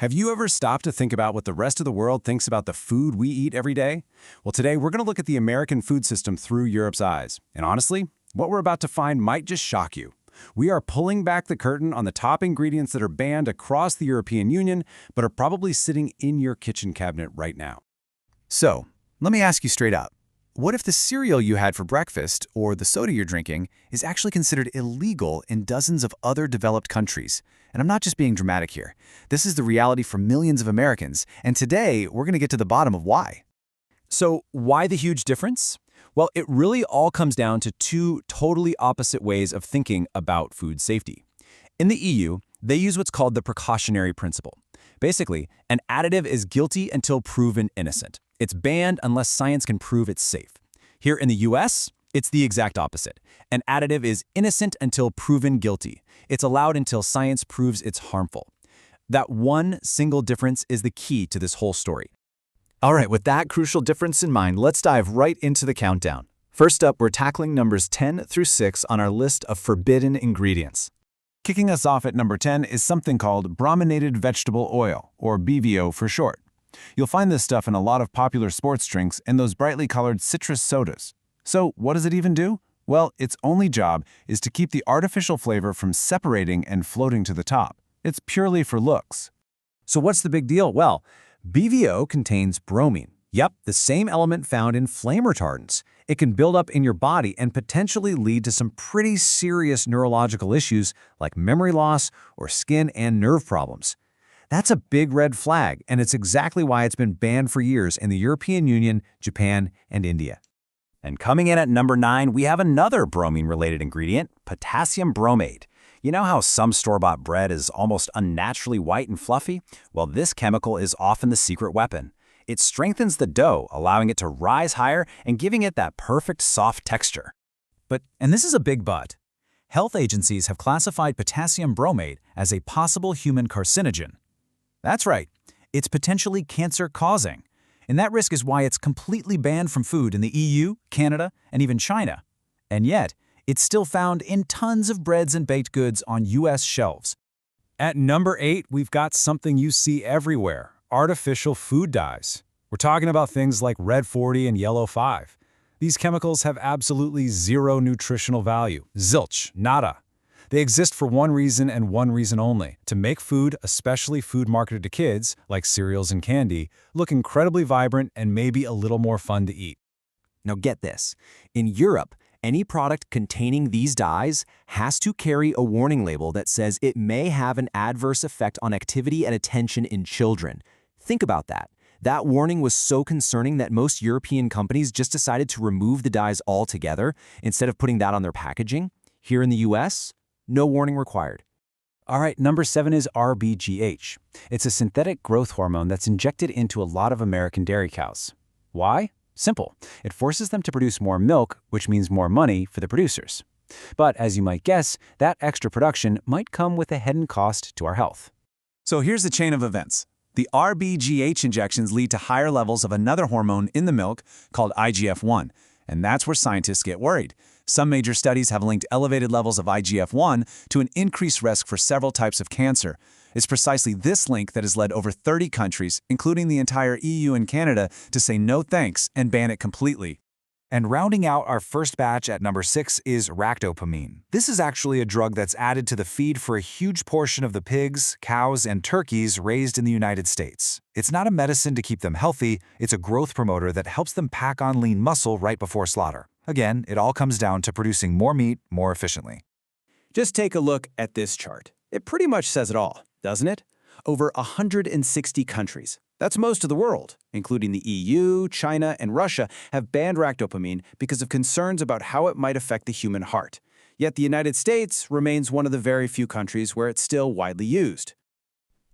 Have you ever stopped to think about what the rest of the world thinks about the food we eat every day? Well, today we're going to look at the American food system through Europe's eyes. And honestly, what we're about to find might just shock you. We are pulling back the curtain on the top ingredients that are banned across the European Union, but are probably sitting in your kitchen cabinet right now. So, let me ask you straight up. What if the cereal you had for breakfast or the soda you're drinking is actually considered illegal in dozens of other developed countries? And I'm not just being dramatic here. This is the reality for millions of Americans, and today we're going to get to the bottom of why. So why the huge difference? Well, it really all comes down to two totally opposite ways of thinking about food safety. In the EU, they use what's called the precautionary principle. Basically, an additive is guilty until proven innocent. It's banned unless science can prove it's safe. Here in the US, it's the exact opposite. An additive is innocent until proven guilty. It's allowed until science proves it's harmful. That one single difference is the key to this whole story. All right, with that crucial difference in mind, let's dive right into the countdown. First up, we're tackling numbers 10 through 6 on our list of forbidden ingredients. Kicking us off at number 10 is something called Brominated Vegetable Oil, or BVO for short. You'll find this stuff in a lot of popular sports drinks and those brightly colored citrus sodas. So what does it even do? Well, its only job is to keep the artificial flavor from separating and floating to the top. It's purely for looks. So what's the big deal? Well, BVO contains bromine. Yep, the same element found in flame retardants. It can build up in your body and potentially lead to some pretty serious neurological issues like memory loss or skin and nerve problems. That's a big red flag, and it's exactly why it's been banned for years in the European Union, Japan, and India. And coming in at number 9, we have another bromine-related ingredient, potassium bromate. You know how some store-bought bread is almost unnaturally white and fluffy? Well, this chemical is often the secret weapon. It strengthens the dough, allowing it to rise higher and giving it that perfect soft texture. And this is a big but. Health agencies have classified potassium bromate as a possible human carcinogen. That's right, it's potentially cancer-causing. And that risk is why it's completely banned from food in the EU, Canada, and even China. And yet, it's still found in tons of breads and baked goods on US shelves. At number 8, we've got something you see everywhere, artificial food dyes. We're talking about things like Red 40 and Yellow 5. These chemicals have absolutely zero nutritional value. Zilch, nada. They exist for one reason and one reason only, to make food, especially food marketed to kids, like cereals and candy, look incredibly vibrant and maybe a little more fun to eat. Now get this. In Europe, any product containing these dyes has to carry a warning label that says it may have an adverse effect on activity and attention in children. Think about that. That warning was so concerning that most European companies just decided to remove the dyes altogether instead of putting that on their packaging. Here in the US, no warning required. All right, number 7 is rBGH. It's a synthetic growth hormone that's injected into a lot of American dairy cows. Why? Simple. It forces them to produce more milk, which means more money for the producers. But as you might guess, that extra production might come with a hidden cost to our health. So here's the chain of events. The rBGH injections lead to higher levels of another hormone in the milk called IGF-1, and that's where scientists get worried. Some major studies have linked elevated levels of IGF-1 to an increased risk for several types of cancer. It's precisely this link that has led over 30 countries, including the entire EU and Canada, to say no thanks and ban it completely. And rounding out our first batch at number 6 is Ractopamine. This is actually a drug that's added to the feed for a huge portion of the pigs, cows, and turkeys raised in the United States. It's not a medicine to keep them healthy, it's a growth promoter that helps them pack on lean muscle right before slaughter. Again, it all comes down to producing more meat more efficiently. Just take a look at this chart. It pretty much says it all, doesn't it? Over 160 countries. That's most of the world, including the EU, China, and Russia, have banned ractopamine because of concerns about how it might affect the human heart. Yet the United States remains one of the very few countries where it's still widely used.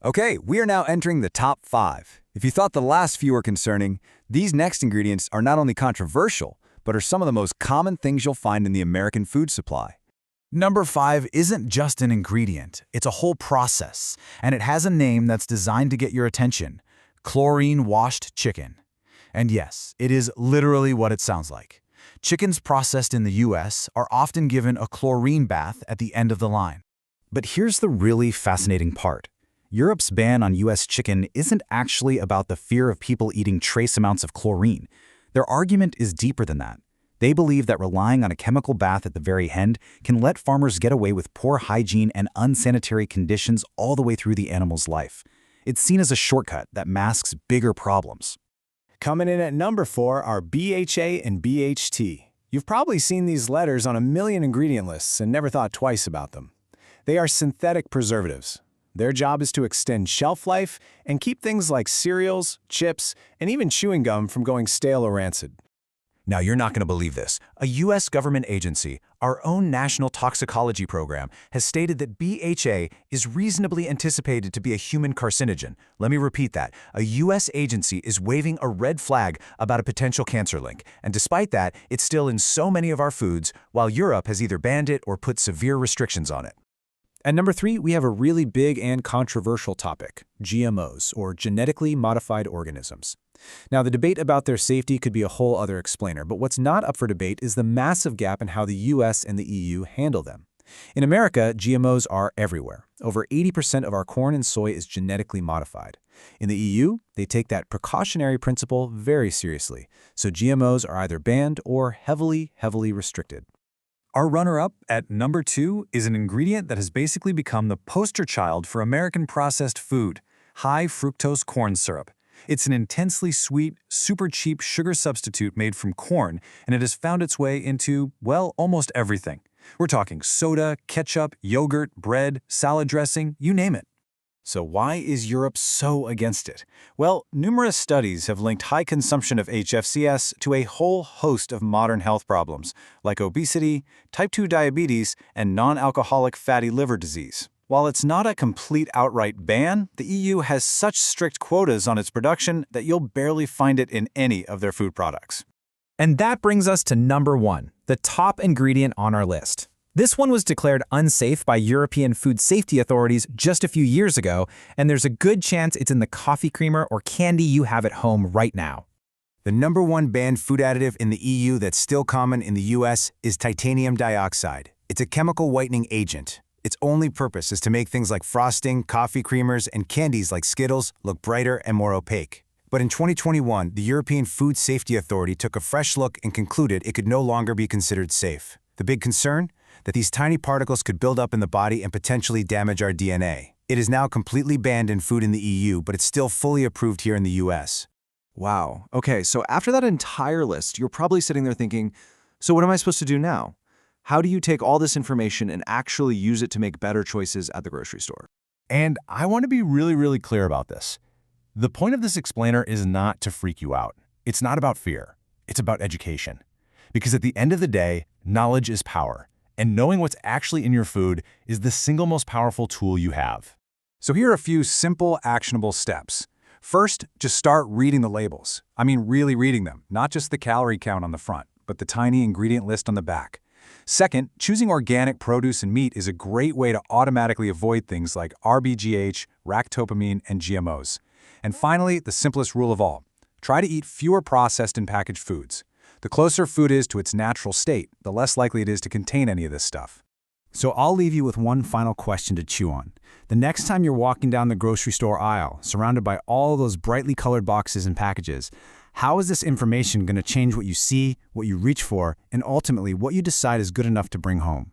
Okay, we are now entering the top 5. If you thought the last few were concerning, these next ingredients are not only controversial, but are some of the most common things you'll find in the American food supply. Number 5 isn't just an ingredient, it's a whole process, and it has a name that's designed to get your attention: Chlorine-Washed Chicken. And yes, it is literally what it sounds like. Chickens processed in the US are often given a chlorine bath at the end of the line. But here's the really fascinating part. Europe's ban on U.S. chicken isn't actually about the fear of people eating trace amounts of chlorine. Their argument is deeper than that. They believe that relying on a chemical bath at the very end can let farmers get away with poor hygiene and unsanitary conditions all the way through the animal's life. It's seen as a shortcut that masks bigger problems. Coming in at number 4 are BHA and BHT. You've probably seen these letters on a million ingredient lists and never thought twice about them. They are synthetic preservatives. Their job is to extend shelf life and keep things like cereals, chips, and even chewing gum from going stale or rancid. Now, you're not going to believe this. A U.S. government agency, our own National Toxicology Program, has stated that BHA is reasonably anticipated to be a human carcinogen. Let me repeat that. A U.S. agency is waving a red flag about a potential cancer link. And despite that, it's still in so many of our foods, while Europe has either banned it or put severe restrictions on it. At number 3, we have a really big and controversial topic, GMOs, or genetically modified organisms. Now, the debate about their safety could be a whole other explainer, but what's not up for debate is the massive gap in how the US and the EU handle them. In America, GMOs are everywhere. Over 80% of our corn and soy is genetically modified. In the EU, they take that precautionary principle very seriously, so GMOs are either banned or heavily restricted. Our runner-up at number 2 is an ingredient that has basically become the poster child for American processed food, high fructose corn syrup. It's an intensely sweet, super cheap sugar substitute made from corn, and it has found its way into, well, almost everything. We're talking soda, ketchup, yogurt, bread, salad dressing, you name it. So why is Europe so against it? Well, numerous studies have linked high consumption of HFCS to a whole host of modern health problems, like obesity, type 2 diabetes, and non-alcoholic fatty liver disease. While it's not a complete outright ban, the EU has such strict quotas on its production that you'll barely find it in any of their food products. And that brings us to number 1, the top ingredient on our list. This one was declared unsafe by European food safety authorities just a few years ago, and there's a good chance it's in the coffee creamer or candy you have at home right now. The number 1 banned food additive in the EU that's still common in the US is titanium dioxide. It's a chemical whitening agent. Its only purpose is to make things like frosting, coffee creamers, and candies like Skittles look brighter and more opaque. But in 2021, the European Food Safety Authority took a fresh look and concluded it could no longer be considered safe. The big concern? That these tiny particles could build up in the body and potentially damage our DNA. It is now completely banned in food in the EU, but it's still fully approved here in the US. Wow. Okay, so after that entire list, you're probably sitting there thinking, so what am I supposed to do now? How do you take all this information and actually use it to make better choices at the grocery store? And I want to be really clear about this. The point of this explainer is not to freak you out. It's not about fear. It's about education. Because at the end of the day, knowledge is power. And knowing what's actually in your food is the single most powerful tool you have. So here are a few simple, actionable steps. First, just start reading the labels. I mean really reading them, not just the calorie count on the front, but the tiny ingredient list on the back. Second, choosing organic produce and meat is a great way to automatically avoid things like rBGH, Ractopamine, and GMOs. And finally, the simplest rule of all, try to eat fewer processed and packaged foods. The closer food is to its natural state, the less likely it is to contain any of this stuff. So I'll leave you with one final question to chew on. The next time you're walking down the grocery store aisle, surrounded by all those brightly colored boxes and packages, how is this information going to change what you see, what you reach for, and ultimately what you decide is good enough to bring home?